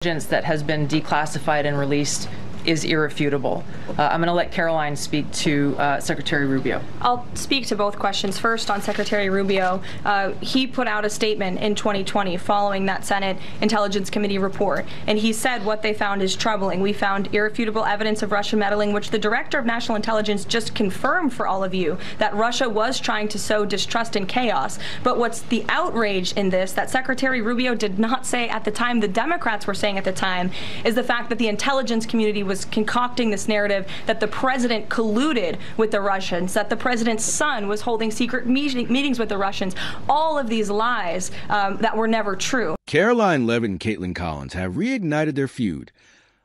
Intelligence that has been declassified and released is irrefutable. I'm going to let Karoline speak to Secretary Rubio. I'll speak to both questions. First, on Secretary Rubio, he put out a statement in 2020 following that Senate Intelligence Committee report, and he said what they found is troubling. We found irrefutable evidence of Russian meddling, which the Director of National Intelligence just confirmed for all of you, that Russia was trying to sow distrust and chaos. But what's the outrage in this that Secretary Rubio did not say at the time, the Democrats were saying at the time, is the fact that the intelligence community was concocting this narrative that the president colluded with the Russians, that the president's son was holding secret meetings with the Russians, all of these lies that were never true. Karoline Leavitt and Kaitlan Collins have reignited their feud,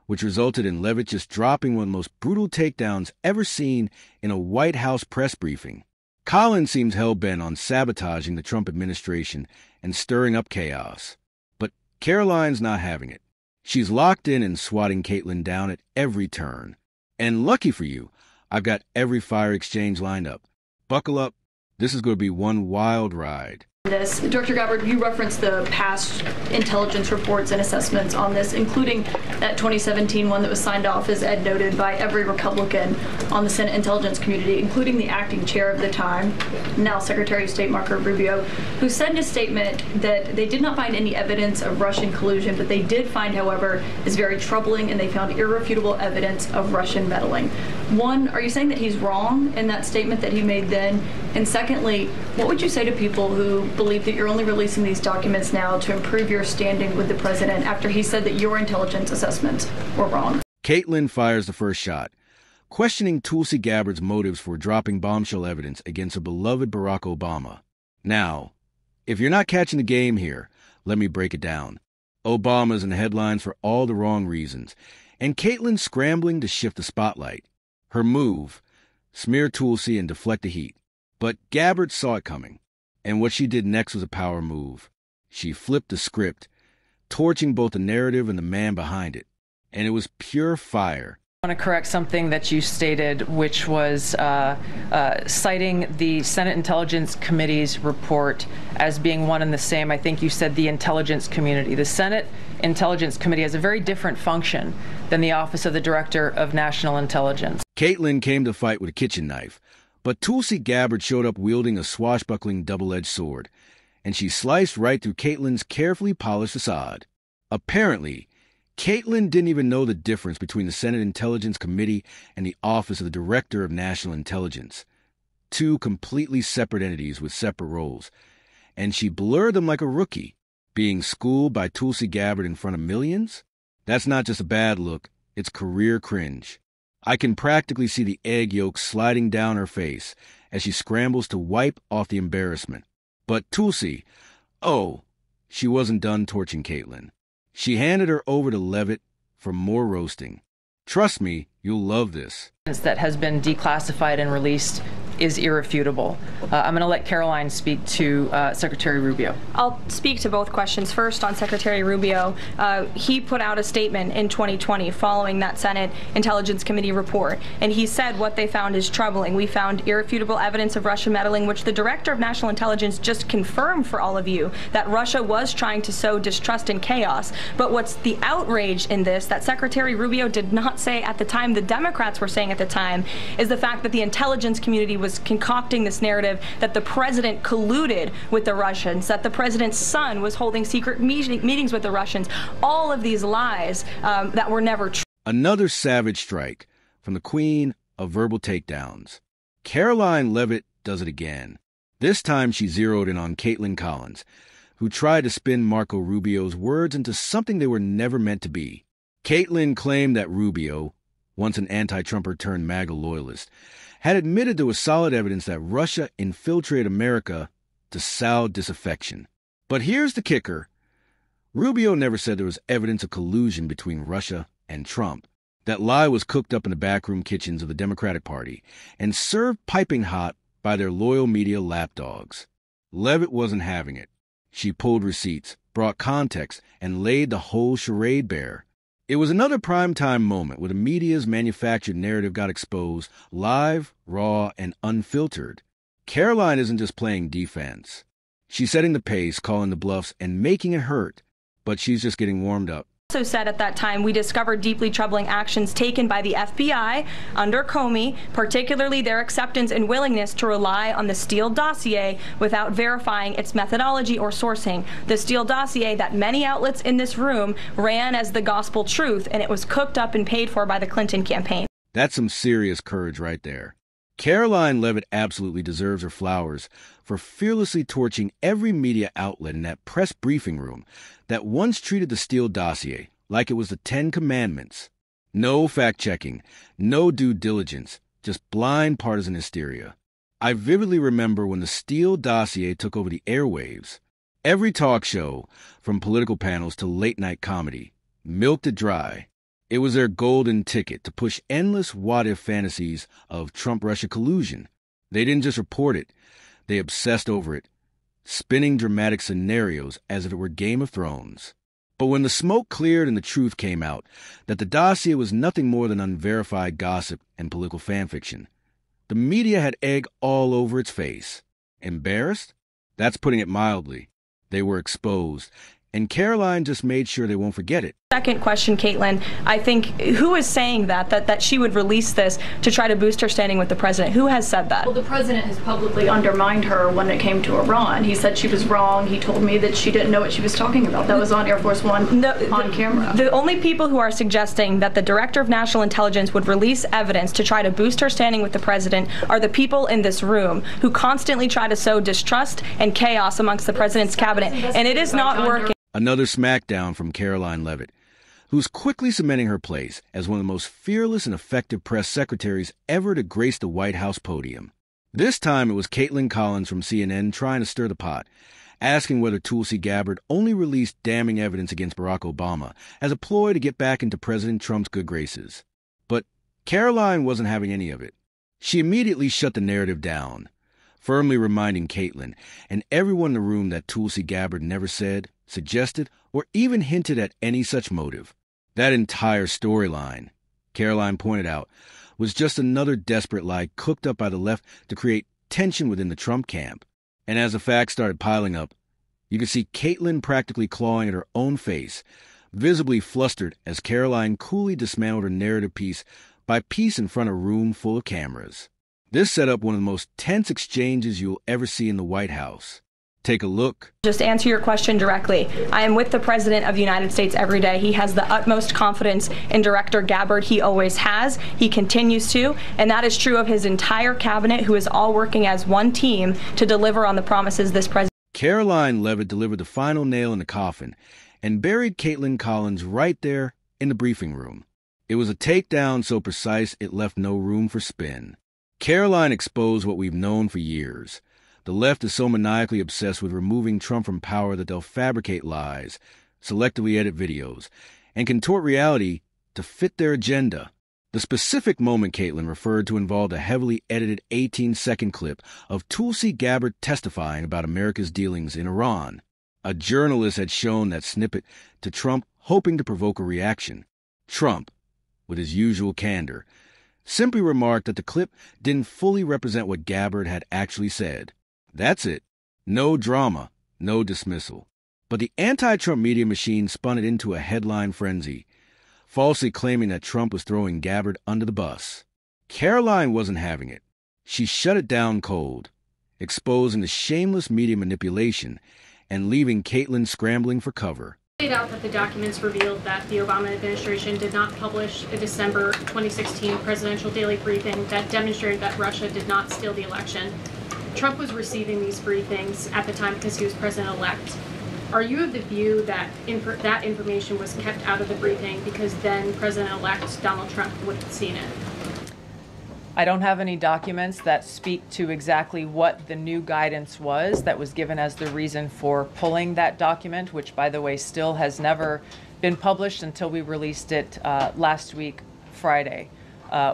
which resulted in Leavitt just dropping one of the most brutal takedowns ever seen in a White House press briefing. Collins seems hell-bent on sabotaging the Trump administration and stirring up chaos. But Karoline's not having it. She's locked in and swatting Kaitlan down at every turn. And lucky for you, I've got every fire exchange lined up. Buckle up. This is going to be one wild ride. Director Gabbard, you referenced the past intelligence reports and assessments on this, including that 2017 one that was signed off, as Ed noted, by every Republican on the Senate Intelligence Community, including the acting chair of the time, now Secretary of State Marco Rubio, who said in a statement that they did not find any evidence of Russian collusion, but they did find, however, is very troubling, and they found irrefutable evidence of Russian meddling. One, are you saying that he's wrong in that statement that he made then? And secondly, what would you say to people who believe that you're only releasing these documents now to improve your standing with the president after he said that your intelligence assessments were wrong? Kaitlan fires the first shot, questioning Tulsi Gabbard's motives for dropping bombshell evidence against a beloved Barack Obama. Now, if you're not catching the game here, let me break it down. Obama's in the headlines for all the wrong reasons, and Kaitlan's scrambling to shift the spotlight. Her move, smear Tulsi and deflect the heat. But Gabbard saw it coming, and what she did next was a power move. She flipped the script, torching both the narrative and the man behind it, and it was pure fire. I want to correct something that you stated, which was citing the Senate Intelligence Committee's report as being one and the same. I think you said the intelligence community. The Senate Intelligence Committee has a very different function than the Office of the Director of National Intelligence. Kaitlan came to fight with a kitchen knife, but Tulsi Gabbard showed up wielding a swashbuckling double-edged sword, and she sliced right through Kaitlan's carefully polished facade. Apparently, Kaitlan didn't even know the difference between the Senate Intelligence Committee and the Office of the Director of National Intelligence, two completely separate entities with separate roles, and she blurred them like a rookie. Being schooled by Tulsi Gabbard in front of millions? That's not just a bad look, it's career cringe. I can practically see the egg yolk sliding down her face as she scrambles to wipe off the embarrassment. But Tulsi, she wasn't done torching Kaitlan. She handed her over to Leavitt for more roasting. Trust me, you'll love this. That has been declassified and released is irrefutable. I'm going to let Karoline speak to Secretary Rubio. I'll speak to both questions. First, on Secretary Rubio, he put out a statement in 2020 following that Senate Intelligence Committee report, and he said what they found is troubling. We found irrefutable evidence of Russian meddling, which the Director of National Intelligence just confirmed for all of you, that Russia was trying to sow distrust and chaos. But what's the outrage in this that Secretary Rubio did not say at the time, the Democrats were saying at the time, is the fact that the intelligence community was concocting this narrative that the president colluded with the Russians, that the president's son was holding secret meetings with the Russians, all of these lies that were never true. Another savage strike from the queen of verbal takedowns. Karoline Leavitt does it again. This time she zeroed in on Kaitlan Collins, who tried to spin Marco Rubio's words into something they were never meant to be. Kaitlan claimed that Rubio, once an anti-Trumper turned MAGA loyalist, had admitted there was solid evidence that Russia infiltrated America to sow disaffection. But here's the kicker. Rubio never said there was evidence of collusion between Russia and Trump. That lie was cooked up in the backroom kitchens of the Democratic Party and served piping hot by their loyal media lapdogs. Leavitt wasn't having it. She pulled receipts, brought context, and laid the whole charade bare. It was another primetime moment where the media's manufactured narrative got exposed, live, raw, and unfiltered. Karoline isn't just playing defense. She's setting the pace, calling the bluffs, and making it hurt, but she's just getting warmed up. also said at that time, we discovered deeply troubling actions taken by the FBI under Comey, particularly their acceptance and willingness to rely on the Steele dossier without verifying its methodology or sourcing. The Steele dossier that many outlets in this room ran as the gospel truth, and it was cooked up and paid for by the Clinton campaign. That's some serious courage right there. Karoline Leavitt absolutely deserves her flowers for fearlessly torching every media outlet in that press briefing room that once treated the Steele dossier like it was the Ten Commandments. No fact-checking, no due diligence, just blind partisan hysteria. I vividly remember when the Steele dossier took over the airwaves. Every talk show, from political panels to late-night comedy, milked it dry. It was their golden ticket to push endless what-if fantasies of Trump-Russia collusion. They didn't just report it, they obsessed over it, spinning dramatic scenarios as if it were Game of Thrones. But when the smoke cleared and the truth came out, that the dossier was nothing more than unverified gossip and political fanfiction, the media had egg all over its face. Embarrassed? That's putting it mildly. They were exposed, and Karoline just made sure they won't forget it. Second question, Kaitlan. I think, who is saying that she would release this to try to boost her standing with the president? Who has said that? Well, the president has publicly undermined her when it came to Iran. He said she was wrong. He told me that she didn't know what she was talking about. That was on Air Force One on camera. The only people who are suggesting that the Director of National Intelligence would release evidence to try to boost her standing with the president are the people in this room who constantly try to sow distrust and chaos amongst the president's cabinet, and it is not working. Another smackdown from Karoline Leavitt, who's quickly cementing her place as one of the most fearless and effective press secretaries ever to grace the White House podium. This time it was Kaitlan Collins from CNN trying to stir the pot, asking whether Tulsi Gabbard only released damning evidence against Barack Obama as a ploy to get back into President Trump's good graces. But Karoline wasn't having any of it. She immediately shut the narrative down, firmly reminding Kaitlan and everyone in the room that Tulsi Gabbard never said, suggested, or even hinted at any such motive. That entire storyline, Karoline pointed out, was just another desperate lie cooked up by the left to create tension within the Trump camp. And as the facts started piling up, you could see Kaitlan practically clawing at her own face, visibly flustered as Karoline coolly dismantled her narrative piece by piece in front of a room full of cameras. This set up one of the most tense exchanges you'll ever see in the White House. Take a look. Just answer your question directly. I am with the President of the United States every day. He has the utmost confidence in Director Gabbard. He always has. He continues to. And that is true of his entire cabinet, who is all working as one team to deliver on the promises this president. Karoline Leavitt delivered the final nail in the coffin and buried Kaitlan Collins right there in the briefing room. It was a takedown so precise it left no room for spin. Karoline exposed what we've known for years. The left is so maniacally obsessed with removing Trump from power that they'll fabricate lies, selectively edit videos, and contort reality to fit their agenda. The specific moment Kaitlan referred to involved a heavily edited 18-second clip of Tulsi Gabbard testifying about America's dealings in Iran. A journalist had shown that snippet to Trump, hoping to provoke a reaction. Trump, with his usual candor, simply remarked that the clip didn't fully represent what Gabbard had actually said. That's it. No drama, no dismissal. But the anti-Trump media machine spun it into a headline frenzy, falsely claiming that Trump was throwing Gabbard under the bus. Karoline wasn't having it. She shut it down cold, exposing the shameless media manipulation and leaving Kaitlan scrambling for cover. It out that the documents revealed that the Obama administration did not publish a December 2016 presidential daily briefing that demonstrated that Russia did not steal the election. Trump was receiving these briefings at the time because he was president-elect. Are you of the view that that information was kept out of the briefing because then President-elect Donald Trump would have seen it? I don't have any documents that speak to exactly what the new guidance was that was given as the reason for pulling that document, which, by the way, still has never been published until we released it last week, Friday.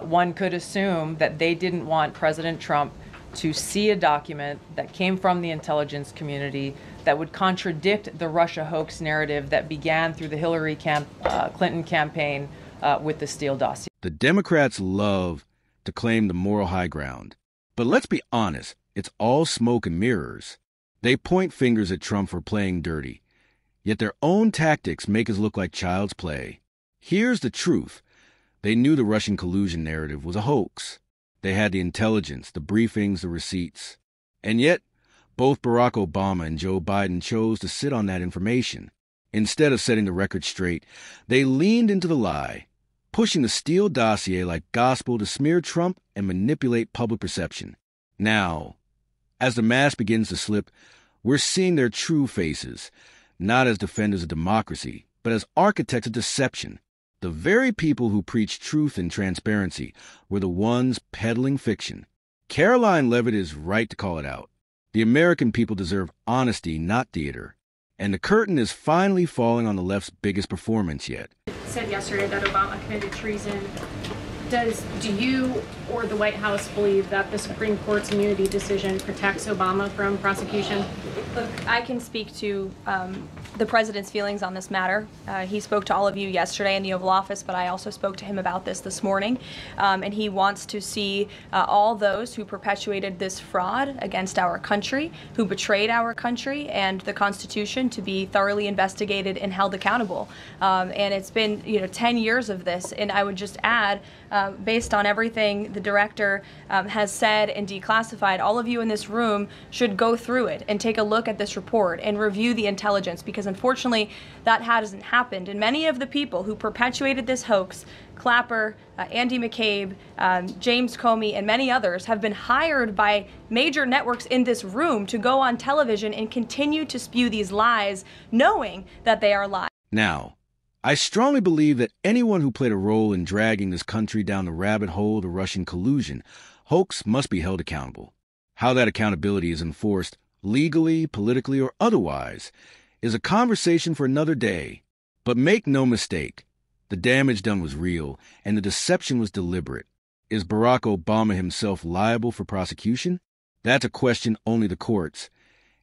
One could assume that they didn't want President Trump to see a document that came from the intelligence community that would contradict the Russia hoax narrative that began through the Hillary Clinton campaign with the Steele dossier. The Democrats love to claim the moral high ground. But let's be honest, it's all smoke and mirrors. They point fingers at Trump for playing dirty, Yet their own tactics make us look like child's play. Here's the truth. They knew the Russian collusion narrative was a hoax. They had the intelligence, the briefings, the receipts. And yet, both Barack Obama and Joe Biden chose to sit on that information. Instead of setting the record straight, they leaned into the lie, pushing the Steele dossier like gospel to smear Trump and manipulate public perception. Now, as the mask begins to slip, we're seeing their true faces, not as defenders of democracy, but as architects of deception. The very people who preach truth and transparency were the ones peddling fiction. Karoline Leavitt is right to call it out. The American people deserve honesty, not theater. And the curtain is finally falling on the left's biggest performance yet. Said yesterday that Obama committed treason. Do you or the White House believe that the Supreme Court's immunity decision protects Obama from prosecution? Look, I can speak to the president's feelings on this matter. He spoke to all of you yesterday in the Oval Office, but I also spoke to him about this morning. And he wants to see all those who perpetuated this fraud against our country, who betrayed our country and the Constitution, to be thoroughly investigated and held accountable. And it's been 10 years of this. And I would just add, based on everything the director has said and declassified, all of you in this room should go through it and take a look at this report and review the intelligence, because unfortunately that hasn't happened. And many of the people who perpetuated this hoax, Clapper, Andy McCabe, James Comey, and many others, have been hired by major networks in this room to go on television and continue to spew these lies, knowing that they are lies. Now, I strongly believe that anyone who played a role in dragging this country down the rabbit hole of the Russian collusion hoax must be held accountable. How that accountability is enforced, legally, politically, or otherwise, is a conversation for another day. But make no mistake, the damage done was real, and the deception was deliberate. Is Barack Obama himself liable for prosecution? That's a question only the courts,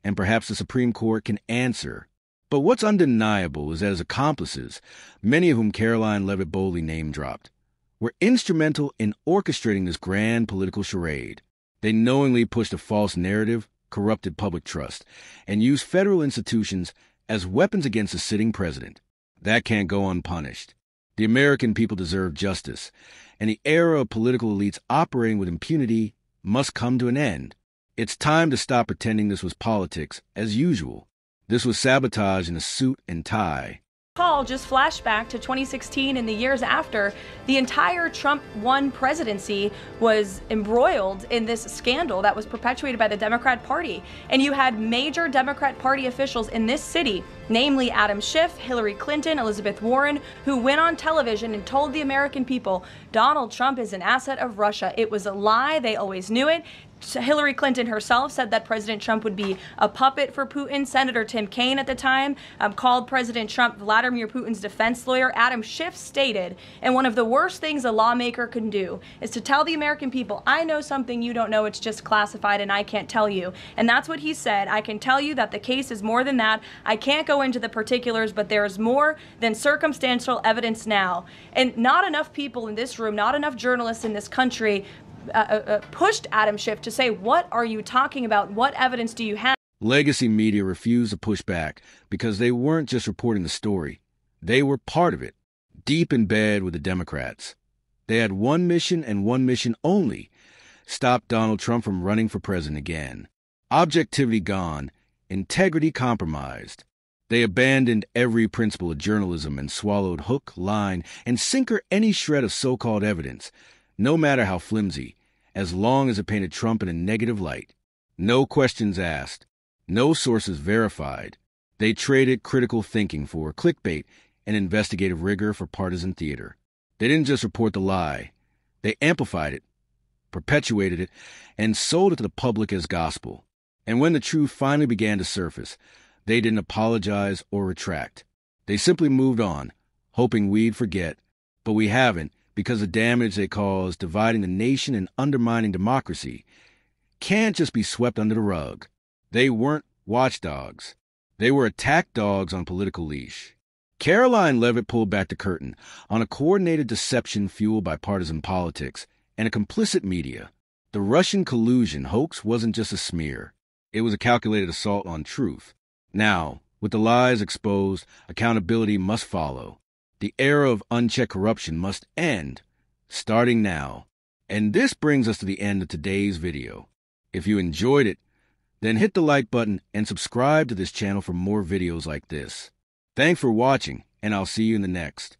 and perhaps the Supreme Court, can answer. But what's undeniable is that his accomplices, many of whom Karoline Leavitt boldly name-dropped, were instrumental in orchestrating this grand political charade. They knowingly pushed a false narrative, corrupted public trust, and used federal institutions as weapons against a sitting president. That can't go unpunished. The American people deserve justice, and the era of political elites operating with impunity must come to an end. It's time to stop pretending this was politics as usual. This was sabotage in a suit and tie. Paul just flashback to 2016 and the years after. The entire Trump 1 presidency was embroiled in this scandal that was perpetuated by the Democrat Party. And you had major Democrat Party officials in this city, namely Adam Schiff, Hillary Clinton, Elizabeth Warren, who went on television and told the American people Donald Trump is an asset of Russia. It was a lie. They always knew it. Hillary Clinton herself said that President Trump would be a puppet for Putin. Senator Tim Kaine at the time called President Trump Vladimir Putin's defense lawyer. Adam Schiff stated, and one of the worst things a lawmaker can do is to tell the American people, I know something you don't know, it's just classified and I can't tell you. And that's what he said. I can tell you that the case is more than that. I can't go into the particulars, but there is more than circumstantial evidence now. And not enough people in this room, not enough journalists in this country pushed Adam Schiff to say, what are you talking about? What evidence do you have? Legacy media refused to push back because they weren't just reporting the story. They were part of it, deep in bed with the Democrats. They had one mission and one mission only: stop Donald Trump from running for president again. Objectivity gone, integrity compromised. They abandoned every principle of journalism and swallowed hook, line, and sinker any shred of so-called evidence, no matter how flimsy, as long as it painted Trump in a negative light. No questions asked, no sources verified. They traded critical thinking for clickbait and investigative rigor for partisan theater. They didn't just report the lie. They amplified it, perpetuated it, and sold it to the public as gospel. And when the truth finally began to surface, they didn't apologize or retract. They simply moved on, hoping we'd forget, but we haven't, because the damage they caused, dividing the nation and undermining democracy, can't just be swept under the rug. They weren't watchdogs. They were attack dogs on political leash. Karoline Leavitt pulled back the curtain on a coordinated deception fueled by partisan politics and a complicit media. The Russian collusion hoax wasn't just a smear. It was a calculated assault on truth. Now, With the lies exposed, accountability must follow. The era of unchecked corruption must end, starting now. And this brings us to the end of today's video. If you enjoyed it, then hit the like button and subscribe to this channel for more videos like this. Thanks for watching, and I'll see you in the next.